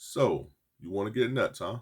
So, you want to get nuts, huh?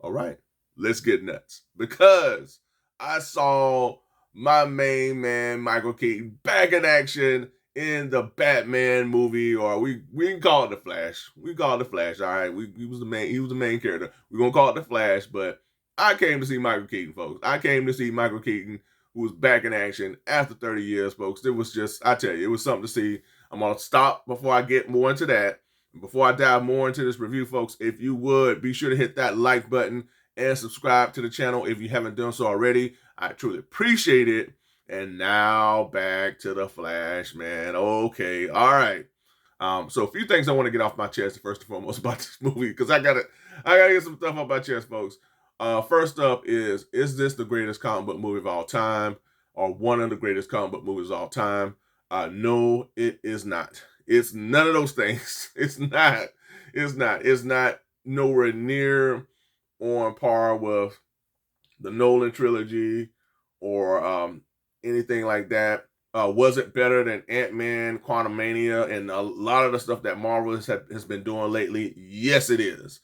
All right, let's get nuts. Because I saw my main man, Michael Keaton, back in action in the Batman movie, or we can call it the Flash. We call it the Flash. All right, he was the main character. We're gonna call it the Flash, but I came to see Michael Keaton, folks. I came to see Michael Keaton, who was back in action after 30 years, folks. It was just, I tell you, it was something to see. I'm gonna stop before I get more into that. Before I dive more into this review, folks, if you would, be sure to hit that like button and subscribe to the channel if you haven't done so already. I truly appreciate it. And now back to the Flash, man. Okay, all right. So a few things I want to get off my chest first and foremost about this movie, because I gotta get some stuff off my chest, folks. First up is this the greatest comic book movie of all time, or one of the greatest comic book movies of all time? No, it is not. It's none of those things. It's not. It's not. It's not nowhere near on par with the Nolan trilogy or anything like that. Was it better than Ant-Man, Quantumania, and a lot of the stuff that Marvel has been doing lately? Yes, it is.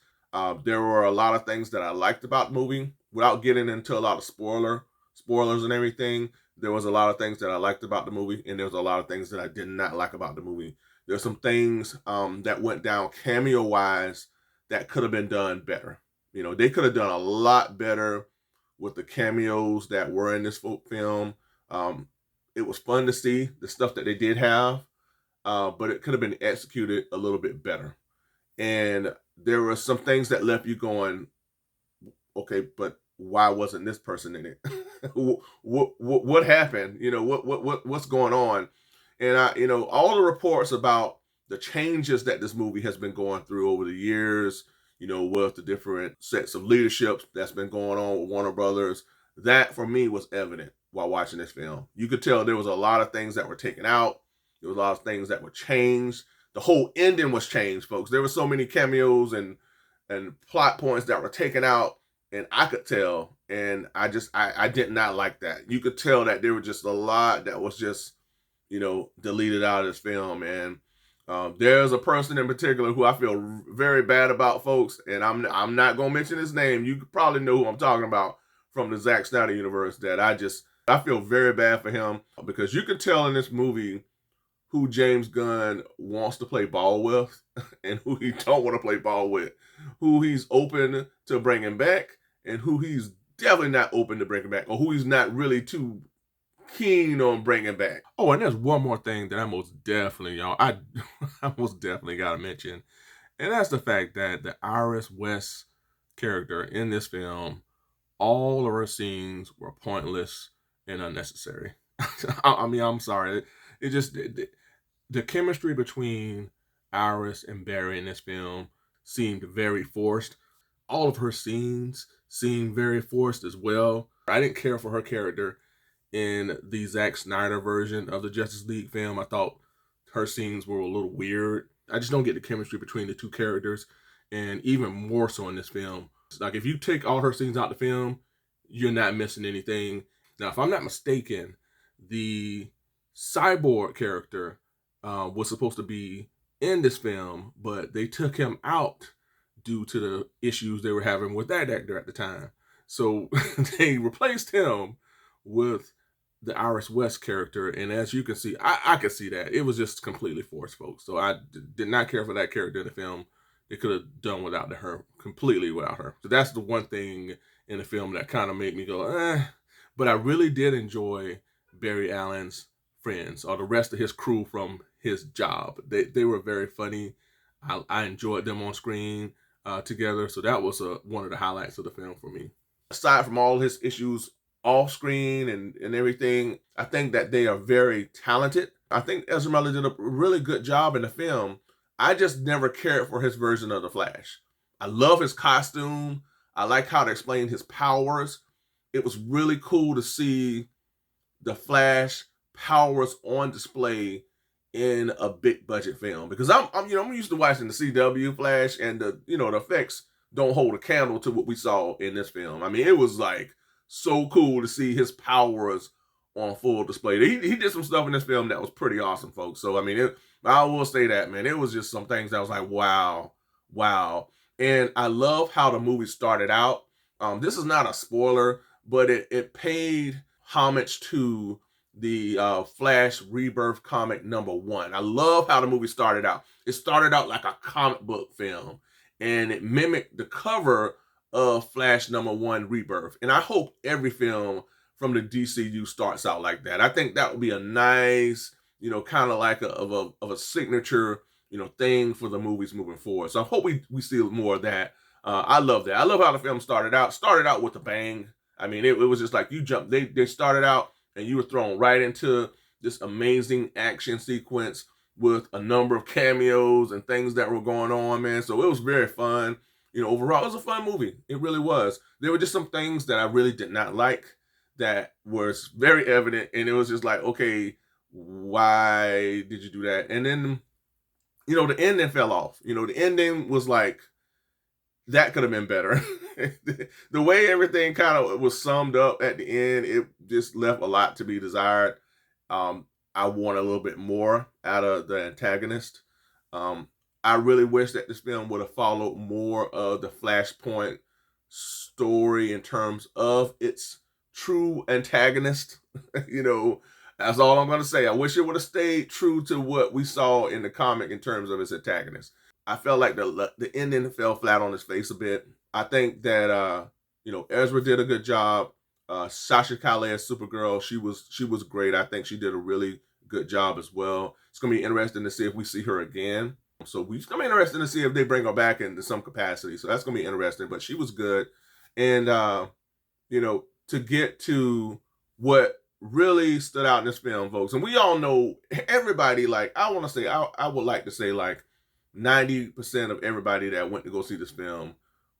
There were a lot of things that I liked about the movie without getting into a lot of spoilers and everything. There was a lot of things that I liked about the movie, and there was a lot of things that I did not like about the movie. There's some things that went down cameo-wise that could have been done better. You know, they could have done a lot better with the cameos that were in this film. It was fun to see the stuff that they did have, but it could have been executed a little bit better. And there were some things that left you going, okay, but why wasn't this person in it? what happened? You know, what's going on? And all the reports about the changes that this movie has been going through over the years, with the different sets of leadership that's been going on with Warner Brothers, that for me was evident while watching this film. You could tell there was a lot of things that were taken out. There was a lot of things that were changed. The whole ending was changed, folks. There were so many cameos and plot points that were taken out, and I could tell, and I did not like that. You could tell that there was just a lot that was just, deleted out of this film, and there's a person in particular who I feel very bad about, folks, and I'm not gonna mention his name. You probably know who I'm talking about from the Zack Snyder universe. That I feel very bad for him, because you can tell in this movie who James Gunn wants to play ball with and who he don't want to play ball with, who he's open to bringing back and who he's definitely not open to bringing back, or who he's not really too keen on bringing back. Oh, and there's one more thing that I most definitely, I most definitely got to mention, and that's the fact that the Iris West character in this film, all of her scenes were pointless and unnecessary. I mean, I'm sorry. It just, the chemistry between Iris and Barry in this film seemed very forced. All of her scenes seemed very forced as well. I didn't care for her character in the Zack Snyder version of the Justice League film. I thought her scenes were a little weird. I just don't get the chemistry between the two characters, and even more so in this film. Like, if you take all her scenes out the film, you're not missing anything. Now, if I'm not mistaken, the Cyborg character was supposed to be in this film, but they took him out due to the issues they were having with that actor at the time. So they replaced him with the Iris West character, and as you can see, I could see that. It was just completely forced, folks. So I did not care for that character in the film. They could have done without her, completely without her. So that's the one thing in the film that kind of made me go, eh. But I really did enjoy Barry Allen's friends, or the rest of his crew from his job. They were very funny. I enjoyed them on screen together. So that was one of the highlights of the film for me. Aside from all his issues off screen and everything, I think that they are very talented. I think Ezra Miller did a really good job in the film. I just never cared for his version of the Flash. I love his costume. I like how they explained his powers. It was really cool to see the Flash powers on display in a big budget film, because I'm used to watching the CW Flash, and the effects don't hold a candle to what we saw in this film. I mean, it was like so cool to see his powers on full display. He did some stuff in this film that was pretty awesome, folks. So I mean, I will say that, man, it was just some things that was like, wow, wow. And I love how the movie started out. This is not a spoiler, but it paid homage to the Flash Rebirth comic #1. I love how the movie started out. It started out like a comic book film, and it mimicked the cover of Flash #1 Rebirth. And I hope every film from the DCU starts out like that. I think that would be a nice, kind of like a signature, thing for the movies moving forward. So I hope we see more of that. I love that. I love how the film started out. Started out with a bang. I mean, it was just like you jumped. They started out and you were thrown right into this amazing action sequence with a number of cameos and things that were going on, man. So it was very fun. Overall, it was a fun movie. It really was. There were just some things that I really did not like that was very evident, and it was just like, okay, why did you do that? And then, the ending fell off. The ending was like, that could have been better. The way everything kind of was summed up at the end, it just left a lot to be desired. I want a little bit more out of the antagonist. Um, I really wish that this film would have followed more of the Flashpoint story in terms of its true antagonist. you know, that's all I'm going to say. I wish it would have stayed true to what we saw in the comic in terms of its antagonist. I felt like the ending fell flat on his face a bit. I think that Ezra did a good job. Sasha Calle as Supergirl, she was great. I think she did a really good job as well. It's gonna be interesting to see if we see her again. So it's gonna be interesting to see if they bring her back into some capacity. So that's gonna be interesting. But she was good, and to get to what really stood out in this film, folks, and we all know everybody. Like I would like to say like 90% of everybody that went to go see this film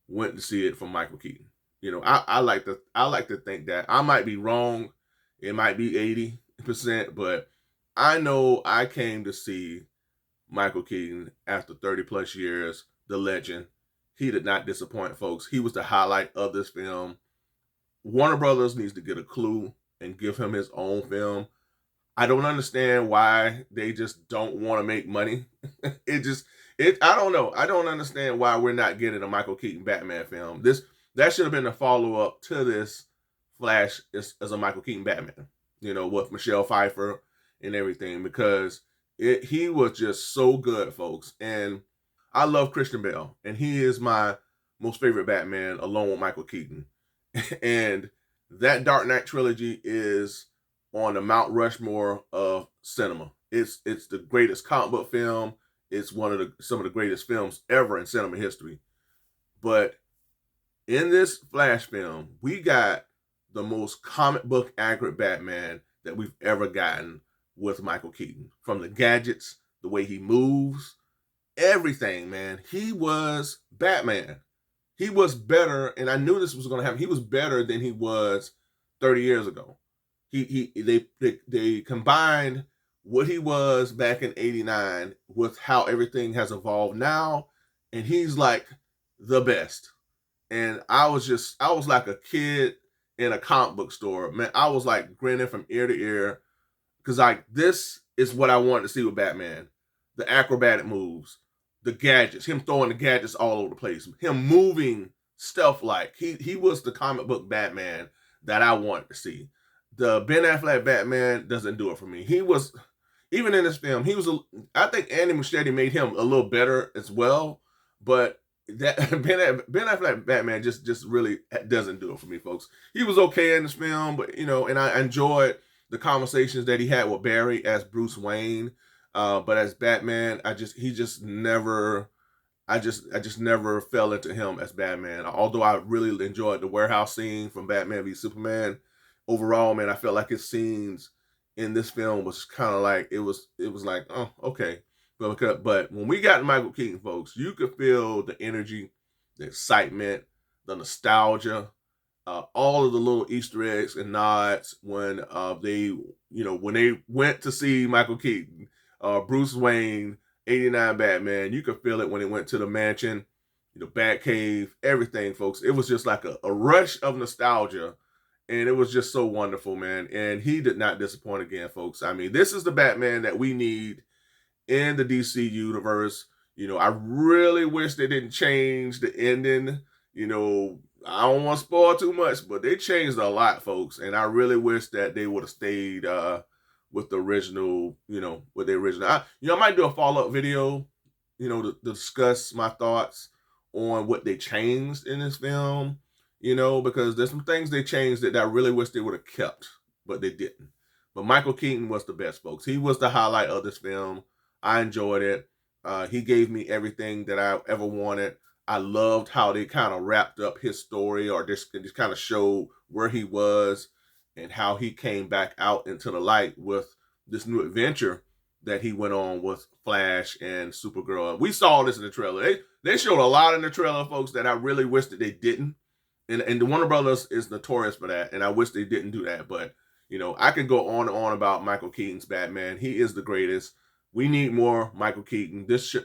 went to see it from Michael Keaton. I like to think that. I might be wrong. It might be 80%, but I know I came to see Michael Keaton after 30 plus years, the legend. He did not disappoint, folks. He was the highlight of this film. Warner Brothers needs to get a clue and give him his own film. I don't understand why they just don't want to make money. I don't know. I don't understand why we're not getting a Michael Keaton Batman film. That should have been a follow up to this Flash as a Michael Keaton Batman. With Michelle Pfeiffer and everything, because he was just so good, folks. And I love Christian Bale, and he is my most favorite Batman, along with Michael Keaton. And that Dark Knight trilogy is on the Mount Rushmore of cinema. It's the greatest comic book film. It's some of the greatest films ever in cinema history. But in this Flash film, we got the most comic book accurate Batman that we've ever gotten with Michael Keaton. From the gadgets, the way he moves, everything, man. He was Batman. He was better, and I knew this was going to happen. He was better than he was 30 years ago. They combined what he was back in '89 with how everything has evolved now, and he's like the best. And I was like a kid in a comic book store, man. I was like grinning from ear to ear, because like this is what I wanted to see with Batman: the acrobatic moves, the gadgets, him throwing the gadgets all over the place, him moving stuff like he was the comic book Batman that I wanted to see. The Ben Affleck Batman doesn't do it for me. He was, even in this film, I think Andy Muschietti made him a little better as well, but that Ben Affleck Batman just really doesn't do it for me, folks. He was okay in this film, but and I enjoyed the conversations that he had with Barry as Bruce Wayne. But as Batman, I just never fell into him as Batman. Although I really enjoyed the warehouse scene from Batman v Superman. Overall, man, I felt like his scenes in this film was kind of like it was like, oh, okay. But when we got Michael Keaton, folks, you could feel the energy, the excitement, the nostalgia, all of the little Easter eggs and nods when when they went to see Michael Keaton, Bruce Wayne, '89 Batman. You could feel it when it went to the mansion, Batcave, everything, folks. It was just like a rush of nostalgia, and it was just so wonderful, man. And he did not disappoint again, folks. I mean, this is the Batman that we need in the DC universe. I really wish they didn't change the ending. I don't want to spoil too much, but they changed a lot, folks. And I really wish that they would have stayed with the original, with the original. I might do a follow-up video, to discuss my thoughts on what they changed in this film, because there's some things they changed that I really wish they would have kept, but they didn't. But Michael Keaton was the best, folks. He was the highlight of this film. I enjoyed it. He gave me everything that I ever wanted. I loved how they kind of wrapped up his story, or just kind of showed where he was and how he came back out into the light with this new adventure that he went on with Flash and Supergirl. We saw this in the trailer. They showed a lot in the trailer, folks, that I really wish that they didn't. And the Warner Brothers is notorious for that, and I wish they didn't do that. But, I could go on and on about Michael Keaton's Batman. He is the greatest. We need more Michael Keaton. This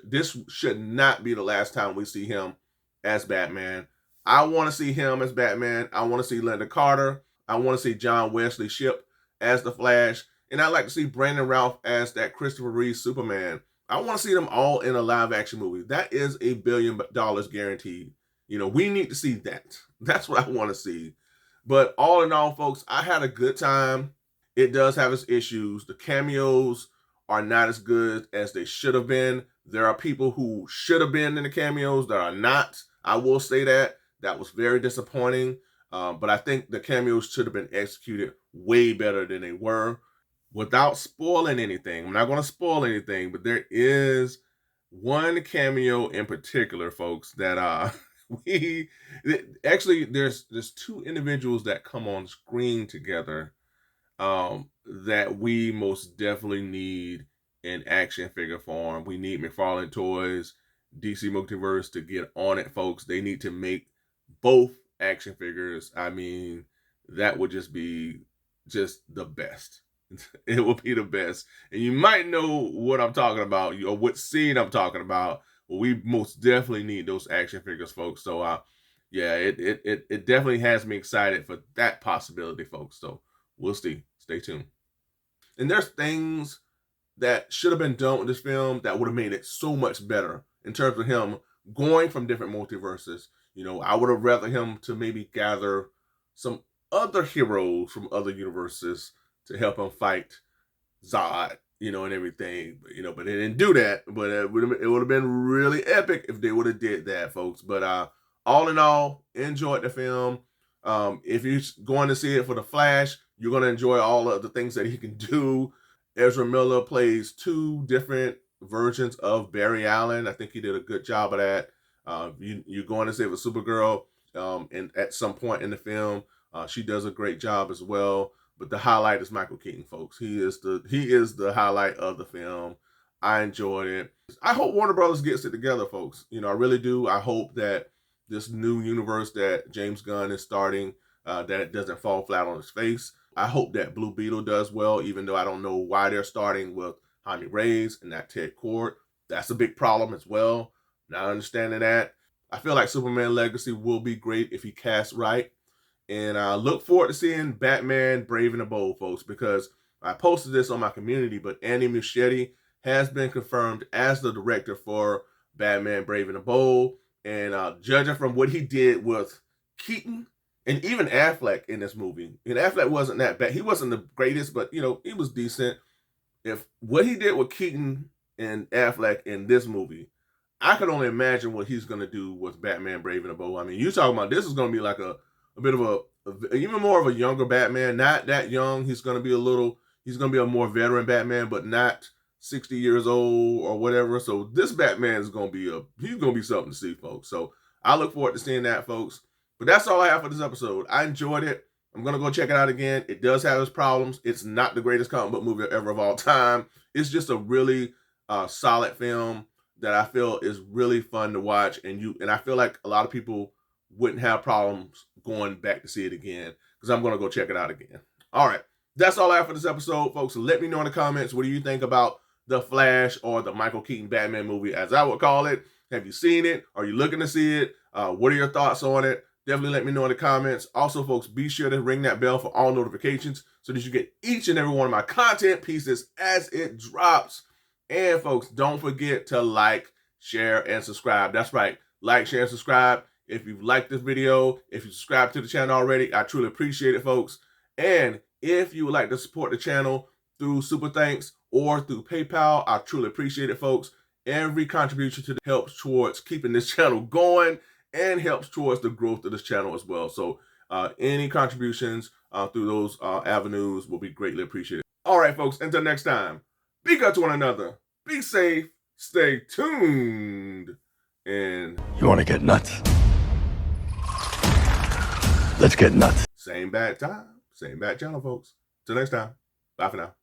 should not be the last time we see him as Batman. I want to see him as Batman. I want to see Linda Carter. I want to see John Wesley Shipp as the Flash. And I'd like to see Brandon Routh as that Christopher Reeve Superman. I want to see them all in a live action movie. That is $1 billion guaranteed. We need to see that. That's what I want to see. But all in all, folks, I had a good time. It does have its issues. The cameos are not as good as they should have been. There are people who should have been in the cameos that are not. I will say that. That was very disappointing. But I think the cameos should have been executed way better than they were. Without spoiling anything, I'm not going to spoil anything, but there is one cameo in particular, folks, that actually there's two individuals that come on screen together that we most definitely need in action figure form. We need McFarlane Toys, DC Multiverse to get on it, folks. They need to make both action figures. I mean, that would just be just the best. It will be the best. And you might know what I'm talking about, or what scene I'm talking about. Well, we most definitely need those action figures, folks. So, yeah, it definitely has me excited for that possibility, folks. So, we'll see. Stay tuned. And there's things that should have been done with this film that would have made it so much better in terms of him going from different multiverses. I would have rather him to maybe gather some other heroes from other universes to help him fight Zod, and everything. But they didn't do that. But it would have been really epic if they would have did that, folks. But all in all, enjoyed the film. If you're going to see it for the Flash, you're going to enjoy all of the things that he can do. Ezra Miller plays two different versions of Barry Allen. I think he did a good job of that. You're going to see it with Supergirl, and at some point in the film, she does a great job as well. But the highlight is Michael Keaton, folks. He is the highlight of the film. I enjoyed it. I hope Warner Brothers gets it together, folks. I really do. I hope that this new universe that James Gunn is starting, that it doesn't fall flat on its face. I hope that Blue Beetle does well, even though I don't know why they're starting with Jaime Reyes and not Ted Kord. That's a big problem as well. Not understanding that. I feel like Superman Legacy will be great if he casts right. And I look forward to seeing Batman Brave and the Bold, folks, because I posted this on my community, but Andy Muschietti has been confirmed as the director for Batman Brave and the Bold. And judging from what he did with Keaton and even Affleck in this movie, and Affleck wasn't that bad. He wasn't the greatest, but, he was decent. If what he did with Keaton and Affleck in this movie, I can only imagine what he's going to do with Batman Brave and the Bold. I mean, you're talking about this is going to be like a bit of even more of a younger Batman, not that young. He's going to be a more veteran Batman, but not 60 years old or whatever. So this Batman is going to be something to see, folks. So I look forward to seeing that, folks. But that's all I have for this episode. I enjoyed it. I'm going to go check it out again. It does have its problems. It's not the greatest comic book movie ever of all time. It's just a really solid film that I feel is really fun to watch. And I feel like a lot of people wouldn't have problems going back to see it again, because I'm going to go check it out again. All right. That's all I have for this episode, folks. So let me know in the comments, what do you think about The Flash, or the Michael Keaton Batman movie, as I would call it? Have you seen it? Are you looking to see it? What are your thoughts on it? Definitely let me know in the comments. Also, folks, be sure to ring that bell for all notifications so that you get each and every one of my content pieces as it drops. And, folks, don't forget to like, share, and subscribe. That's right. Like, share, and subscribe. If you've liked this video, if you subscribe to the channel already, I truly appreciate it, folks. And if you would like to support the channel through Super Thanks or through PayPal, I truly appreciate it, folks. Every contribution to helps towards keeping this channel going and helps towards the growth of this channel as well. So any contributions through those avenues will be greatly appreciated. All right, folks, until next time, be good to one another, be safe, stay tuned, and... You want to get nuts? Let's get nuts. Same bad time, same bad channel, folks. Till next time, bye for now.